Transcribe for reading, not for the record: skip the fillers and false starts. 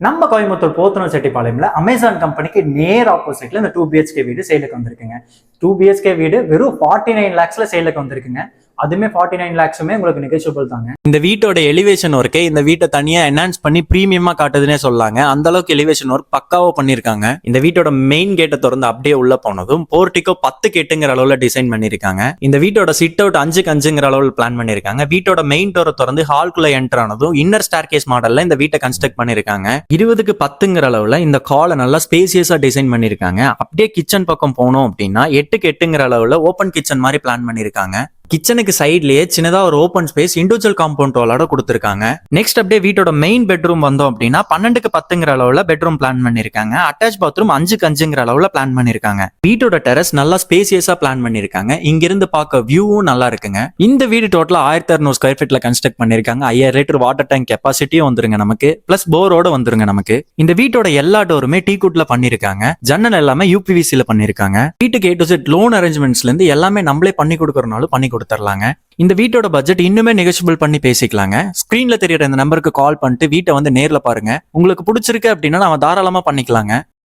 நம்ம கோயம்புத்தூர் போத்தனூர் செட்டிப்பாளையம்ல அமேசான் கம்பெனிக்கு நேர் ஆப்போசிட்ல இந்த 2 BHK வீடு சேலுக்கு வந்திருக்குங்க. 2 BHK வீடு வெறும் 49 lakhsல சேலுக்கு வந்திருக்குங்க. அதுமே 49 lakhsமே உங்களுக்கு நெகோஷியபிள் தாங்க. இந்த வீட்டோட எலிவேஷன் ஒர்க்கே இந்த வீட்டை தனியா என்ஹான்ஸ் பண்ணி பிரீமியமா காட்டுதுன்னே சொல்லாங்க. அந்த அளவுக்கு எலிவேஷன் ஒர்க் பக்காவா பண்ணிருக்காங்க. இந்த வீட்டோட மெயின் கேட்டை திறந்து அப்படியே உள்ள போனதும் போர்ட்டிகோ 10 கேட்டுங்கிற அளவுல டிசைன் பண்ணிருக்காங்க. இந்த வீட்டோட சிட் அவுட் 5க்கு 5ங்கிற அளவுல பிளான் பண்ணிருக்காங்க. வீட்டோட மெயின் டோரை திறந்து ஹால்குள்ள என்டர் ஆனதும் இன்னர் ஸ்டார் கேஸ் மாடல்ல இந்த வீட்டை கன்ஸ்ட்ரக்ட் பண்ணிருக்காங்க. 20க்கு 10ங்கிற அளவுல இந்த காலை நல்லா ஸ்பேசியஸா டிசைன் பண்ணிருக்காங்க. அப்படியே கிச்சன் பக்கம் போனோம் அப்படின்னா 8க்கு 8ங்கிற அளவுல ஓப்பன் கிச்சன் மாதிரி பிளான் பண்ணிருக்காங்க. கிச்சனுக்கு சைட்லயே சின்னதா ஒரு ஓப்பன் ஸ்பேஸ் இண்டிவிஜுவல் காம்பவுண்ட் வாலோட கொடுத்திருக்காங்க. நெக்ஸ்ட் அப்படியே வீட்டோட மெயின் பெட்ரூம் வந்தோம் அப்படின்னா 12க்கு 10ங்கிற அளவுல பெட்ரூம் பிளான் பண்ணிருக்காங்க. அட்டாச் பாத்ரூம் 5க்கு 5ங்கிற அளவுல பிளான் பண்ணிருக்காங்க. வீட்டோட டெரஸ் நல்லா ஸ்பேசியஸா பிளான் பண்ணிருக்காங்க. இங்க இருந்து பார்க்க வியூவும் நல்லா இருக்குங்க. இந்த வீடு டோட்டலா 1600 ஸ்கொயர் ஃபீட்ல கன்ஸ்ட்ரக்ட் பண்ணிருக்காங்க. 5000 லிட்டர் வாட்டர் டேங்க் கெப்பாசிட்டியும் வந்துருங்க நமக்கு. பிளஸ் போரோட வந்துருங்க நமக்கு. இந்த வீட்டோட எல்லா டோருமே டீ குட்ல பண்ணிருக்காங்க. ஜன்னல் எல்லாமே UPVCல பண்ணிருக்காங்க. வீட்டுக்கு A to Z லோன் அரேஞ்ச்மெண்ட்ஸ்ல இருந்து எல்லாமே நம்மளே பண்ணி கொடுக்கறனாலும் பண்ணி கொடுத்துடலாங்க. இந்த வீட்டோட பட்ஜெட் இன்னுமே நெகோஷியபிள் பண்ணி பேசிக்கலாங்க. ஸ்கிரீன்ல தெரியற இந்த நம்பருக்கு கால் பண்ணிட்டு வீட்டை வந்து நேர்ல பாருங்க. உங்களுக்கு பிடிச்சிருக்கு அப்படின்னா நம்ம தாராளமா பண்ணிக்கலாங்க.